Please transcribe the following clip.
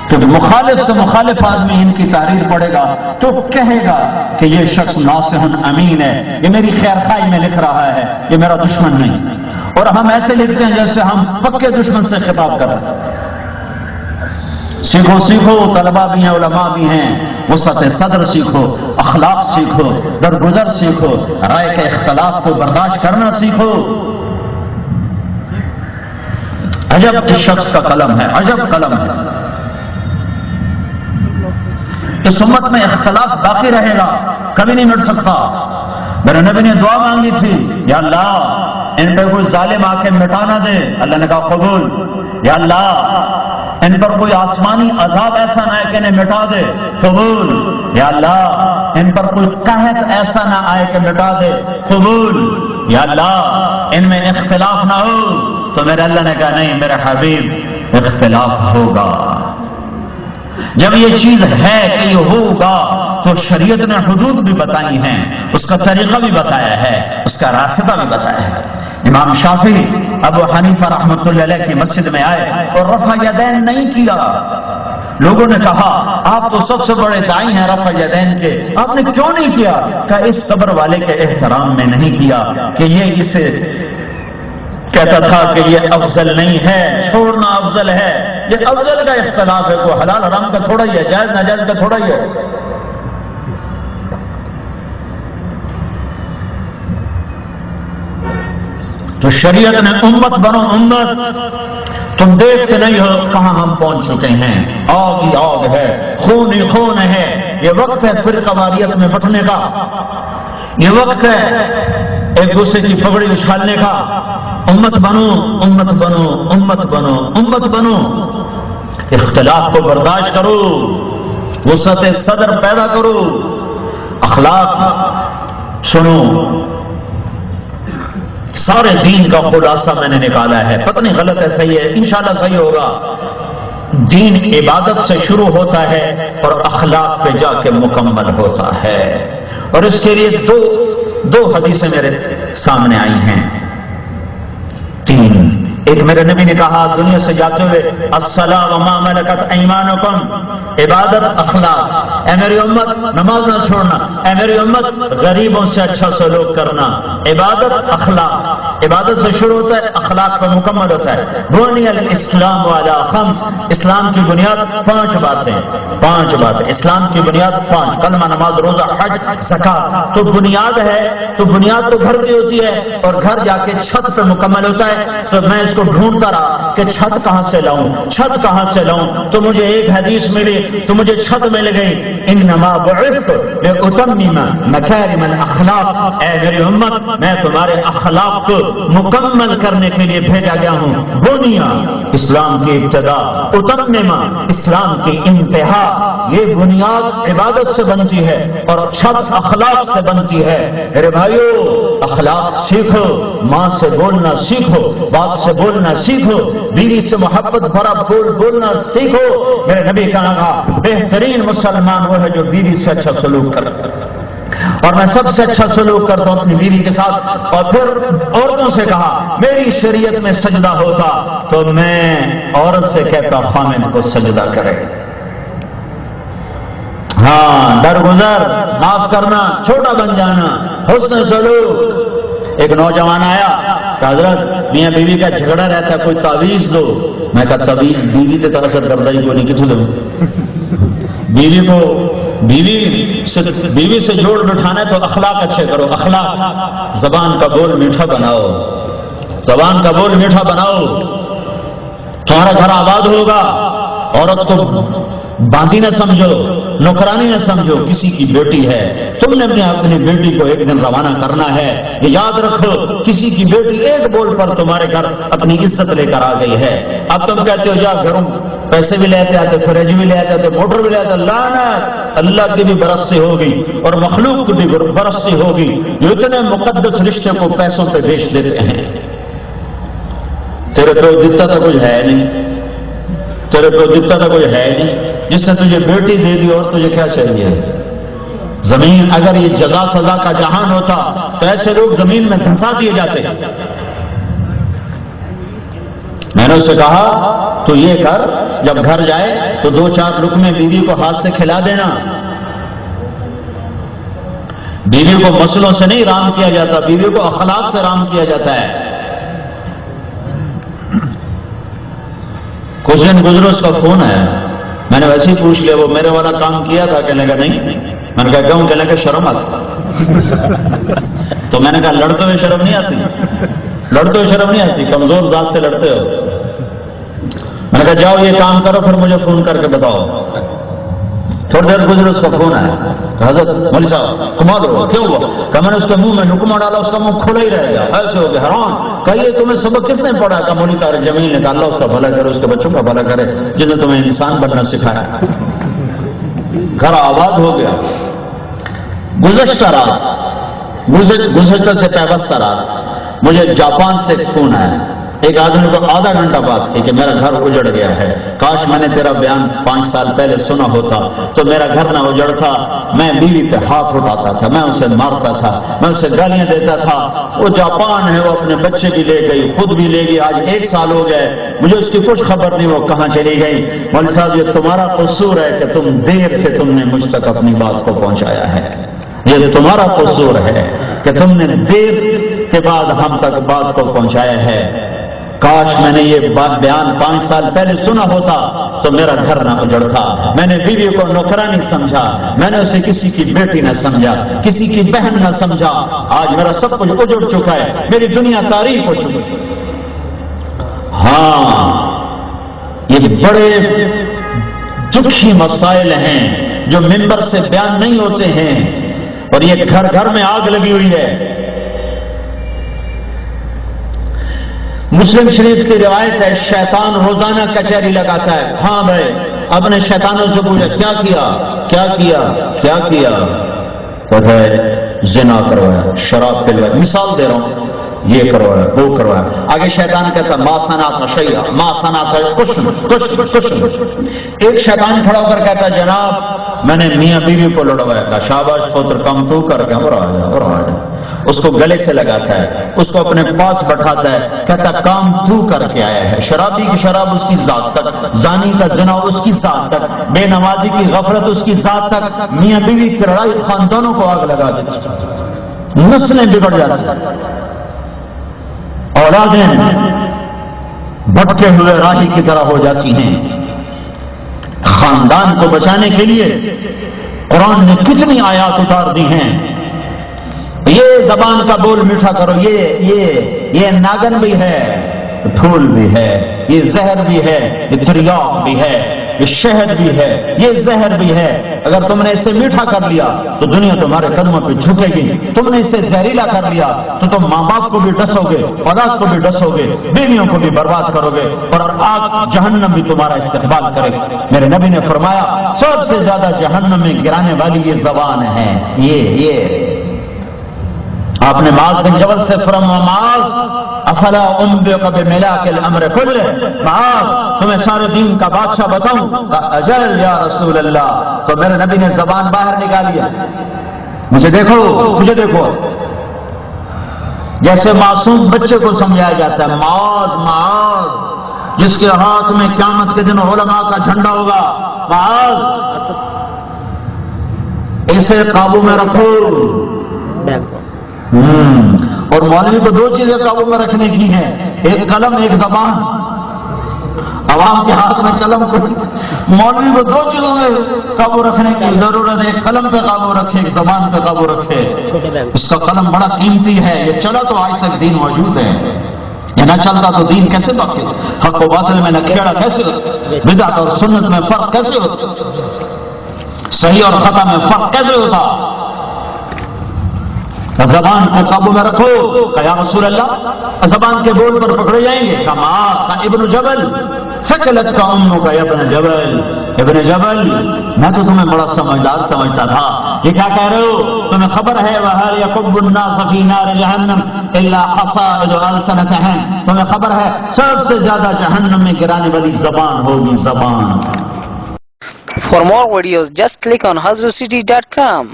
تو مخالف سے مخالف آدمی ان کی تحریر پڑھے گا تو کہے گا کہ یہ شخص ناصح امین ہے، یہ میری خیر خواہی میں لکھ رہا ہے، یہ میرا دشمن نہیں۔ اور ہم ایسے لکھتے ہیں جیسے ہم پکے دشمن سے خطاب کر رہے ہیں۔ سیکھو سیکھو، طلباء بھی ہیں، علماء بھی ہیں، وسعت صدر سیکھو، اخلاق سیکھو، درگزر سیکھو، رائے کے اختلاف کو برداشت کرنا سیکھو۔ عجب اس شخص کا قلم ہے، عجب قلم ہے۔ اس امت میں اختلاف باقی رہے گا، کبھی نہیں مٹ سکتا۔ میرے نبی نے دعا مانگی تھی، یا اللہ ان پہ کوئی ظالم آ کے مٹا نہ دے، اللہ نے کہا قبول۔ یا اللہ ان پر کوئی آسمانی عذاب ایسا نہ آئے کہ انہیں مٹا دے، قبول۔ یا اللہ ان پر کوئی قحط ایسا نہ آئے کہ مٹا دے، قبول۔ یا اللہ ان میں اختلاف نہ ہو، تو میرے اللہ نے کہا نہیں میرے حبیب اختلاف ہوگا۔ جب یہ چیز ہے کہ یہ ہوگا تو شریعت نے حدود بھی بتائی ہیں، اس کا طریقہ بھی بتایا ہے، اس کا راستہ بھی بتایا ہے۔ امام شافعی ابو حنیفہ رحمۃ اللہ علیہ کی مسجد میں آئے اور رفع یدین نہیں کیا۔ لوگوں نے کہا آپ تو سب سے بڑے داعی ہیں رفع یدین کے، آپ نے کیوں نہیں کیا؟ کہ اس قبر والے کے احترام میں نہیں کیا کہ یہ اسے کہتا تھا کہ یہ افضل نہیں ہے، چھوڑنا افضل ہے۔ یہ افضل کا اختلاف ہے، کوئی حلال حرام کا تھوڑا ہی ہے، جائز ناجائز کا تھوڑا ہی ہے۔ تو شریعت نے امت بنو امت، تم دیکھتے نہیں ہو کہاں ہم پہنچ چکے ہیں، آگ ہی آگ ہے، خون ہی خون ہے۔ یہ وقت ہے فرقہ واریت میں بٹنے کا، یہ وقت ہے ایک دوسرے کی پگڑی اچھالنے کا۔ امت بنو امت بنو امت بنو امت بنو، اختلاف کو برداشت کرو، وسعت صدر پیدا کرو، اخلاق سنو۔ سارے دین کا خلاصہ میں نے نکالا ہے، پتہ نہیں غلط ہے صحیح ہے، انشاءاللہ صحیح ہوگا۔ دین عبادت سے شروع ہوتا ہے اور اخلاق پہ جا کے مکمل ہوتا ہے۔ اور اس کے لیے دو حدیثیں میرے سامنے آئی ہیں، تین۔ ایک میرے نبی نے کہا دنیا سے جاتے ہوئے الصلاۃ وما ملکت ایمانکم، عبادت اخلاق۔ اے میری امت نماز نہ چھوڑنا، اے میری امت غریبوں سے اچھا سلوک کرنا، عبادت اخلاق۔ عبادت سے شروع ہوتا ہے، اخلاق پر مکمل ہوتا ہے۔ بنی الاسلام علی خمس، اسلام کی بنیاد 5 باتیں، 5 باتیں، اسلام کی بنیاد 5، کلمہ نماز روزہ حج زکات۔ تو بنیاد ہے، تو بنیاد تو گھر کی ہوتی ہے، اور گھر جا کے چھت پہ مکمل ہوتا ہے۔ تو میں اس کو ڈھونڈتا رہا کہ چھت کہاں سے لاؤں، چھت کہاں سے لاؤں، تو مجھے ایک حدیث ملی، تو مجھے چھت مل گئی، انما بعثت لاتمم مکارم الاخلاق۔ اے میری امت میں تمہارے اخلاق کو مکمل کرنے کے لیے بھیجا گیا ہوں۔ بنیا اسلام کی ابتدا، اتمم اسلام کی انتہا۔ یہ بنیاد عبادت سے بنتی ہے اور چھت اخلاق سے بنتی ہے۔ میرے بھائیو اخلاق سیکھو، ماں سے بولنا سیکھو، باپ سے بولنا سیکھو، بیوی سے محبت بھرا بولنا سیکھو۔ میرے نبی کا کہا بہترین مسلمان وہ ہے جو بیوی سے اچھا سلوک کرتا ہے، اور میں سب سے اچھا سلوک کرتا ہوں اپنی بیوی کے ساتھ۔ اور پھر عورتوں سے کہا میری شریعت میں سجدہ ہوتا تو میں عورت سے کہتا خامن کو سجدہ کرے۔ ہاں درگزر، معاف کرنا، چھوٹا بن جانا، حسن سلوک۔ ایک نوجوان آیا کہ حضرت میاں بیوی کا جھگڑا رہتا ہے، کوئی تعویذ دو۔ میں کہا تعویذ بیوی تے طرح سے کردہ ہی کو نہیں، کتوں دوں؟ بیوی سے جوڑ بٹھانا ہے تو اخلاق اچھے کرو، اخلاق۔ زبان کا بول میٹھا بناؤ، زبان کا بول میٹھا بناؤ، تمہارا گھر آباد ہوگا۔ عورت کو باندھی نہ سمجھو، نوکرانی نہ سمجھو، کسی کی بیٹی ہے، تم نے اپنی بیٹی کو ایک دن روانہ کرنا ہے۔ یہ یاد رکھو کسی کی بیٹی ایک بول پر تمہارے گھر اپنی عزت لے کر آ گئی ہے۔ اب تم کہتے ہو جا گھروں پیسے بھی لیتے آتے، فریج بھی لے آتے، موٹر بھی لے آتے، لعنت اللہ کی بھی برسی ہوگی اور مخلوق کی بھی برسی ہوگی جو اتنے مقدس رشتے کو پیسوں پہ بیچ دیتے ہیں۔ تیرے کو جتنا تو کچھ ہے نہیں، تیرے کو جتنا تو کوئی ہے نہیں، جس نے تجھے بیٹی دے دی اور تجھے کیا چاہیے؟ زمین۔ اگر یہ جزا سزا کا جہان ہوتا تو ایسے لوگ زمین میں دھنسا دیے جاتے۔ میں نے اسے کہا تو یہ کر، جب گھر جائے تو 2-4 لقمے بیوی کو ہاتھ سے کھلا دینا۔ بیوی کو مسلوں سے نہیں رام کیا جاتا، بیوی کو اخلاق سے رام کیا جاتا ہے۔ کچھ دن گزرے اس کا فون آیا، میں نے ویسے ہی پوچھ لیا وہ میرے والا کام کیا تھا؟ کہنے کا نہیں۔ میں نے کہا کیوں؟ کہنے کا شرم آتی۔ تو میں نے کہا لڑتے ہوئے شرم نہیں آتی؟ لڑتے ہوئے شرم نہیں آتی، کمزور ذات سے لڑتے ہو۔ میں نے کہا جاؤ یہ کام کرو پھر مجھے فون کر کے بتاؤ۔ تھوڑی دیر گزرے اس کا فون آیا، حضرت مولوی صاحب کمال ہوا، کیوں ہوا؟ کہ میں نے اس کے منہ میں لقمہ ڈالا، اس کا منہ کھلا ہی رہ گیا، ایسے ہو گیا حیران۔ کہیے تمہیں سبق کس نے پڑھا؟ کہ مولوی طارق جمیل نے کہا اللہ اس کا بھلا کرے، اس کے بچوں کا بھلا کرے جس نے تمہیں انسان بننا سکھایا۔ گھر آباد ہو گیا۔ گزشتہ رات، گزشتہ سے پیوستہ رات مجھے جاپان سے فون آیا، ایک آدمی کو آدھا گھنٹہ بات کی کہ میرا گھر اجڑ گیا ہے، کاش میں نے تیرا بیان 5 سال پہلے سنا ہوتا تو میرا گھر نہ اجڑتا۔ میں بیوی پہ ہاتھ اٹھاتا تھا، میں اسے مارتا تھا، میں اسے گالیاں دیتا تھا۔ وہ جاپان ہے، وہ اپنے بچے بھی لے گئی، خود بھی لے گئی، آج 1 سال ہو گئے، مجھے اس کی کچھ خبر نہیں وہ کہاں چلی گئی۔ مولوی صاحب یہ تمہارا قصور ہے کہ تم دیر سے تم نے مجھ تک اپنی بات کو پہنچایا ہے، یہ تمہارا قصور ہے کہ تم نے دیر کے بعد ہم تک بات کو پہنچایا ہے۔ کاش میں نے یہ بات بیان 5 سال پہلے سنا ہوتا تو میرا گھر نہ اجڑتا۔ میں نے بیوی کو نوکرانی سمجھا، میں نے اسے کسی کی بیٹی نہ سمجھا، کسی کی بہن نہ سمجھا۔ آج میرا سب کچھ اجڑ چکا ہے، میری دنیا تاریخ ہو چکی ہے۔ ہاں یہ بڑے دکھی مسائل ہیں جو ممبر سے بیان نہیں ہوتے ہیں، اور یہ گھر گھر میں آگ لگی ہوئی ہے۔ مسلم شریف کی روایت ہے شیطان روزانہ کچہری لگاتا ہے۔ ہاں بھائی، اپنے شیطانوں سے پوچھا کیا کیا کیا کیا کیا کیا؟ کہتا ہے زنا کروایا، شراب پلوایا، مثال دے رہا ہوں، یہ کروایا وہ کروایا۔ آگے شیطان کہتا ما صنعت شیئا ما صنعت کچھ۔ ایک شیطان کھڑا ہو کر کہتا جناب میں نے میاں بیوی کو لڑوایا، کہا شاباش پتر کم تو کر کے اور آ جا۔ اس کو گلے سے لگاتا ہے، اس کو اپنے پاس بٹھاتا ہے، کہتا کام تو کر کے آیا ہے۔ شرابی کی شراب اس کی ذات تک، زانی کا زنا اس کی ذات تک، بے نمازی کی غفلت اس کی ذات تک، میاں بیوی کی لڑائی خاندانوں کو آگ لگا دیتی، نسلیں بگڑ جاتی، اولادیں بھٹکے ہوئے راہی کی طرح ہو جاتی ہیں۔ خاندان کو بچانے کے لیے قرآن نے کتنی آیات اتار دی ہیں۔ یہ زبان کا بول میٹھا کرو، یہ ناگن بھی ہے، پھول بھی ہے، یہ زہر بھی ہے، یہ تریاق بھی ہے، یہ شہد بھی ہے، یہ زہر بھی ہے۔ اگر تم نے اسے میٹھا کر لیا تو دنیا تمہارے قدموں پہ جھکے گی، تم نے اسے زہریلا کر لیا تو تم ماں باپ کو بھی ڈسو گے، اولاد کو بھی ڈسو گے، بیویوں کو بھی برباد کرو گے، اور آگ جہنم بھی تمہارا استقبال کرے گا۔ میرے نبی نے فرمایا سب سے زیادہ جہنم میں گرانے والی یہ زبان ہے، یہ آپ نے معاذ بن جبل سے فرمایا معاذ افلا انبئک بملاک الامر کلہ، معاذ تمہیں سارے دین کا بادشاہ بتاؤں؟ اجل یا رسول اللہ۔ تو میرے نبی نے زبان باہر نکالیا، مجھے دیکھو جیسے معصوم بچے کو سمجھایا جاتا ہے، معاذ جس کے ہاتھ میں قیامت کے دن علماء کا جھنڈا ہوگا، معاذ اسے قابو میں رکھو۔ اور مولوی کو 2 چیزیں قابو میں رکھنے کی ہیں، ایک قلم ایک زبان۔ عوام کے ہاتھ میں قلم کو، مولوی کو 2 چیزوں میں قابو رکھنے کی ضرورت ہے، ایک قلم پہ قابو رکھے، ایک زبان پہ قابو رکھے۔ اس کا قلم بڑا قیمتی ہے، یہ چلا تو آج تک دین موجود ہے، یہ نہ چلتا تو دین کیسے باقی؟ حق و باطل میں نکھیڑا کیسے ہوتا؟ بدعت اور سنت میں فرق کیسے ہوتا؟ صحیح اور خطا میں فرق کیسے ہوتا؟ زبان کو قابو میں رکھو، کہ یا رسول اللہ زبان کے بول پر پکڑے جائیں گے، کما کا ابن جبل ثقلت کا امو کا ابن جبل میں تو تمہیں بڑا سمجھدار سمجھتا تھا، یہ کیا کہہ رہے ہو؟ تمہیں خبر ہے وَهَلْ يَكُبُّ النَّاسَ فِي نَارِ جَهَنَّمَ إِلَّا حَصَائِدُ أَلْسِنَتِهِمْ، تمہیں خبر ہے سب سے زیادہ جہنم میں گرانے والی زبان ہوگی، زبان۔ For more videos just click on hazruscity.com.